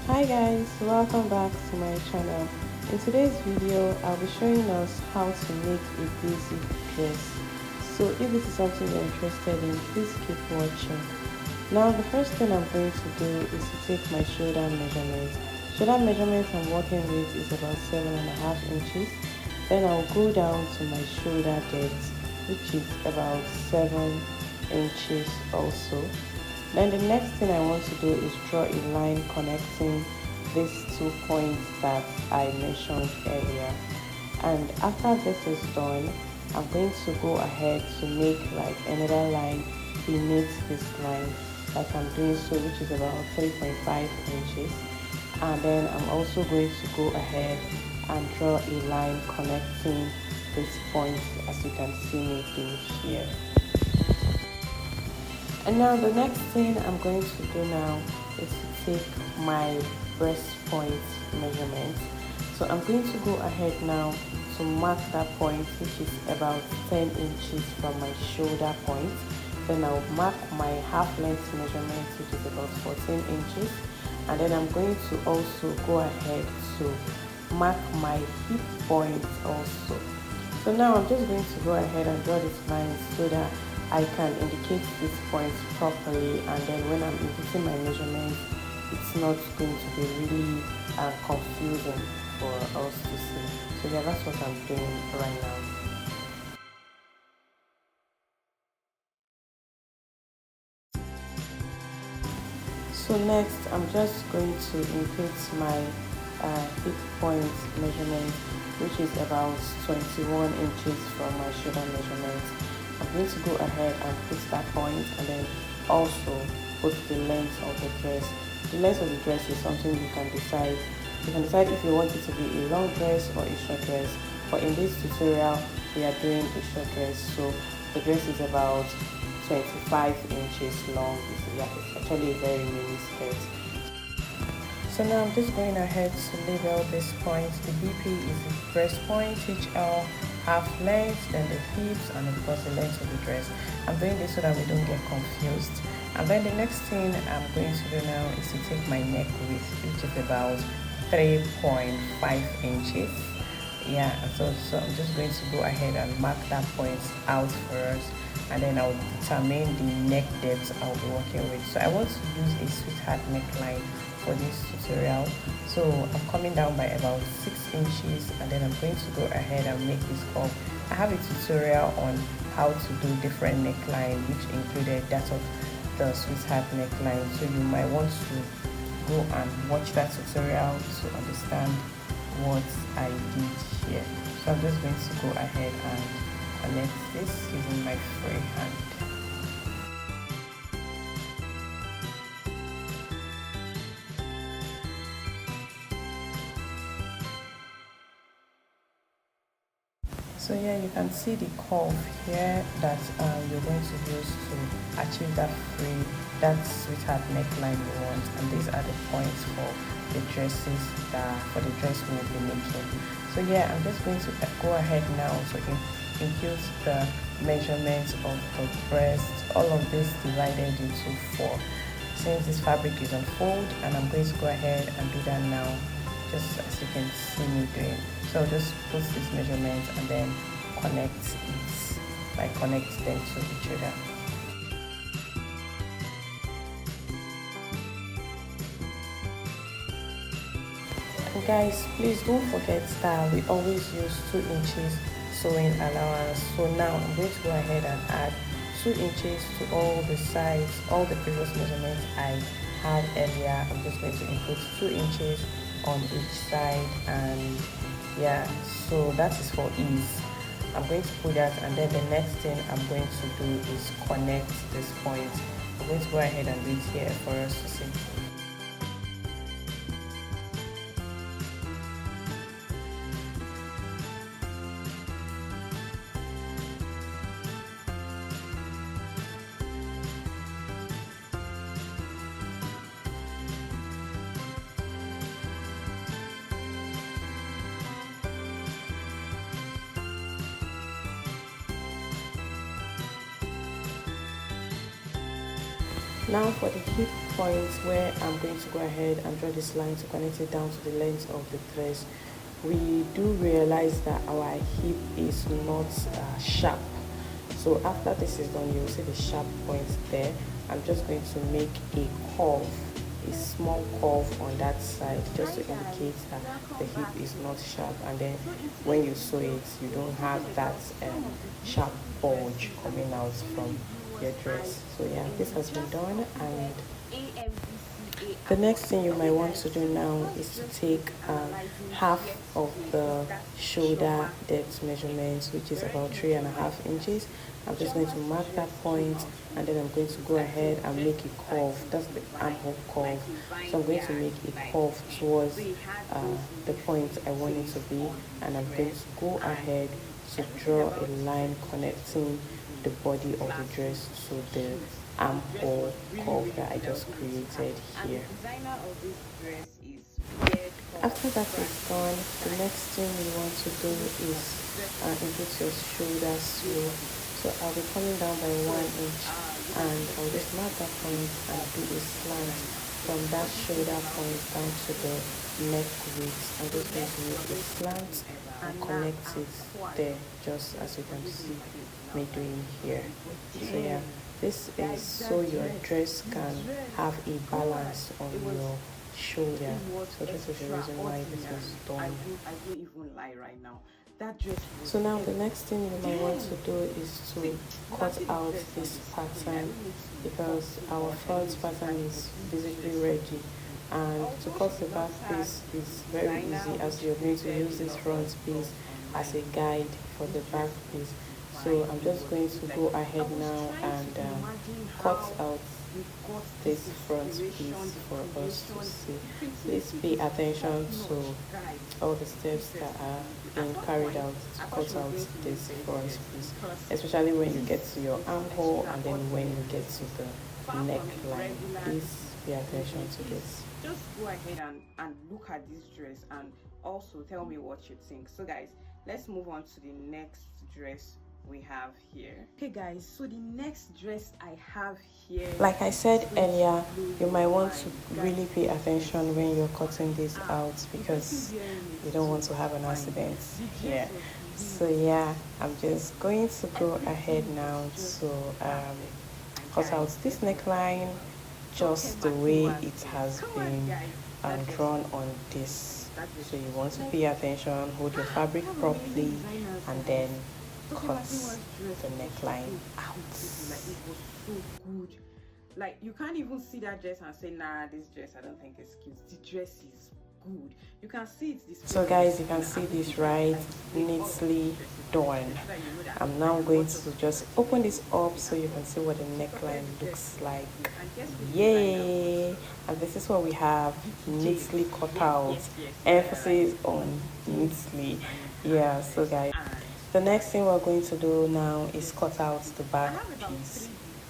Hi guys, welcome back to my channel. In today's video, I'll be showing us how to make a basic dress. So if this is something you're interested in, please keep watching. Now the first thing I'm going to do is to take my shoulder measurement. Shoulder measurement I'm working with is about 7.5 inches. Then I'll go down to my shoulder depth, which is about 7 inches also. Then the next thing I want to do is draw a line connecting these 2 points that I mentioned earlier. And after this is done, I'm going to go ahead to make like another line beneath this line, like I'm doing so, which is about 3.5 inches. And then I'm also going to go ahead and draw a line connecting these points, as you can see me do here. And now the next thing I'm going to do now is to take my breast point measurement. So I'm going to go ahead now to mark that point, which is about 10 inches from my shoulder point. Then I'll mark my half length measurement, which is about 14 inches. And then I'm going to also go ahead to mark my hip point also. So now I'm just going to go ahead and draw this line so that I can indicate this point properly, and then when I'm inputting my measurements, it's not going to be really confusing for us to see. So yeah, that's what I'm doing right now. So next, I'm just going to input my hip point measurement, which is about 21 inches from my shoulder measurement. I'm going to go ahead and put that point, and then also put the length of the dress. The length of the dress is something you can decide. You can decide if you want it to be a long dress or a short dress. But in this tutorial, we are doing a short dress. So the dress is about 25 inches long. Yeah, it's actually a very mini skirt. So now I'm just going ahead to label this point. The BP is the breast point, HL half length, then the hips, and of course the length of the dress. I'm doing this so that we don't get confused. And then the next thing I'm going to do now is to take my neck width, which is about 3.5 inches. Yeah, so I'm just going to go ahead and mark that point out first, and then I'll determine the neck depth I'll be working with. So I want to use a sweetheart neckline for this tutorial. So I'm coming down by about 6 inches, and then I'm going to go ahead and make this curve. I have a tutorial on how to do different neckline, which included that of the sweetheart neckline. So you might want to go and watch that tutorial to understand what I did here. So I'm just going to go ahead and connect this using my free hand. So yeah, you can see the curve here that you're going to use to achieve that sweetheart neckline you want, and these are the points for the dresses for the dress we'll be making. So yeah, I'm just going to go ahead now to impute the measurements of the breast, all of this divided into 4. Since this fabric is on fold, and I'm going to go ahead and do that now, just as you can see me doing. So I'll just put these measurements and then connect it, like connect them to each other. And guys, please don't forget that we always use 2 inches sewing allowance. So now I'm going to go ahead and add 2 inches to all the sides, all the previous measurements I had earlier. I'm just going to input 2 inches on each side, and yeah, so that is for ease. I'm going to put that, and then the next thing I'm going to do is connect this point. I'm going to go ahead and do it here for us to see. Now for the hip point, where I'm going to go ahead and draw this line to connect it down to the length of the dress, we do realize that our hip is not sharp. So after this is done, you will see the sharp points there. I'm just going to make a curve, a small curve on that side, just to indicate that the hip is not sharp, and then when you sew it, you don't have that sharp bulge coming out from your dress. So yeah, this has been done, and the next thing you might want to do now is to take half of the shoulder depth measurements, which is about 3.5 inches. I'm just going to mark that point, and then I'm going to go ahead and make a curve. That's the armhole curve. So I'm going to make a curve towards the point I want it to be, and I'm going to go ahead to draw a line connecting the body of the dress to the armhole curve that I just created here. After that is done, the next thing you want to do is include your shoulder slope. So I'll be coming down by 1 inch, and I'll just mark that point and do a slant from that shoulder point down to the neck width. I'm just going to make a slant and connect it there, just as you can see me doing here. So yeah, this is so your dress can have a balance on your shoulder. So this is the reason why this is done. I don't even lie right now. So now the next thing you might want to do is to cut out this pattern, because our front pattern is basically ready, and to cut the back piece is very easy, as you're going to use this front piece as a guide for the back piece. So I'm just going to go ahead now and cut out this front piece for us to see. Please pay attention to all the steps that are being carried out to cut out this front piece, especially when you get to your armhole and then when you get to the neckline. Please pay attention to this. Just go ahead and look at this dress and also tell me what you think. So guys, let's move on to the next dress we have here. Okay guys, so the next dress I have here, like I said earlier, you might want to really pay attention when you're cutting this out, because you don't want to have an accident here. So yeah, I'm just going to go ahead now to cut out this neckline just the way it has been drawn on this. So you want to pay attention, hold your fabric properly, and then cut the neckline out. Like, it was so good. Like, you can't even see that dress and say, nah, this dress I don't think it's cute. The dress is good. You can see it this. So guys, you can see this right, neatly done. I'm now going to just open this up so you can see what the neckline looks like. Yay! And this is what we have, neatly cut out. Emphasis on neatly. Yeah, so guys, the next thing we're going to do now is cut out the back piece.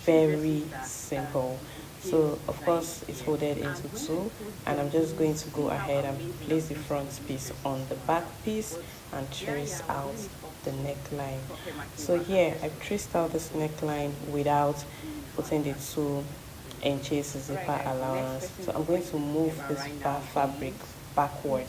Very simple. So of course it's folded into two, and I'm just going to go ahead and place the front piece on the back piece and trace out the neckline. So here I've traced out this neckline without putting the 2 inches zipper allowance. So I'm going to move this fabric backward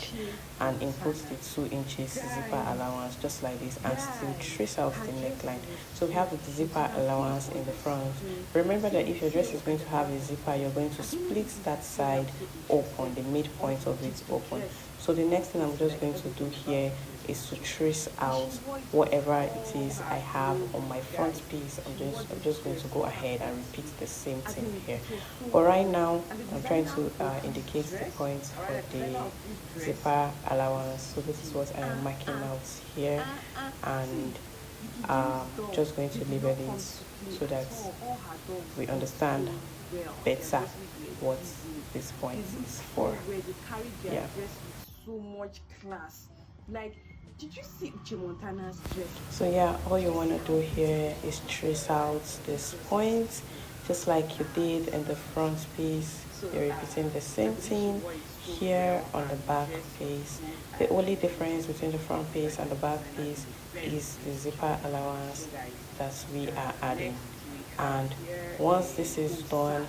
and input the 2 inches zipper allowance just like this, and still trace out the neckline. So we have the zipper allowance in the front. Remember that if your dress is going to have a zipper, you're going to split that side open, the midpoint of it open. So the next thing I'm just going to do here is to trace out whatever it is I have on my front piece. I'm just going to go ahead and repeat the same thing here. But right now I'm trying to indicate the points for the zipper allowance. So this is what I am marking out here, and just going to label it so that we understand better what this point is for. Yeah. So much class. Like, did you see Uche Montana's dress? So yeah, all you want to do here is trace out this point just like you did in the front piece. You're repeating the same thing here on the back piece. The only difference between the front piece and the back piece is the zipper allowance that we are adding. And once this is done,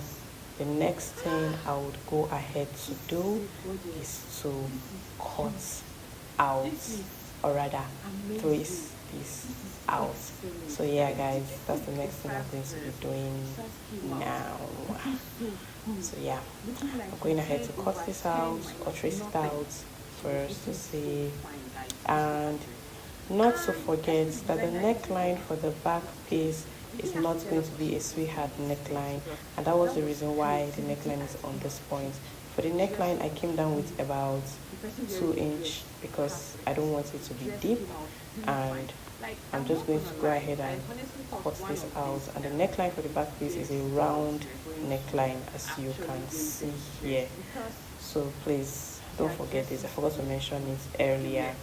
the next thing I would go ahead to do is to cut out, or rather trace this out. So yeah guys, that's the next thing I'm going to be doing now. So yeah, I'm going ahead to cut this out or trace it out first to see. And not to forget that the neckline for the back piece is not going to be a sweetheart neckline, and that was the reason why the neckline is on this point. For the neckline I came down with about 2 inch because I don't want it to be deep, and I'm just going to go ahead and cut this out. And the neckline for the back piece is a round neckline, as you can see here. So please don't forget this, I forgot to mention it earlier.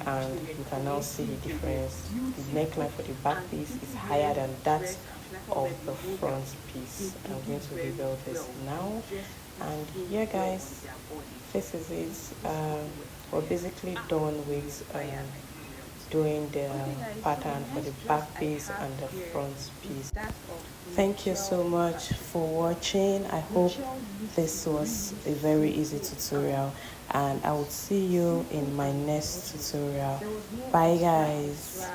And you can now see the difference. The neckline for the back piece is higher than that of the front piece. I'm going to reveal this now. And yeah guys, this is it. We're basically done with doing the pattern for the back piece and the front piece. Thank you so much for watching. I hope this was a very easy tutorial, and I will see you in my next tutorial. Bye guys.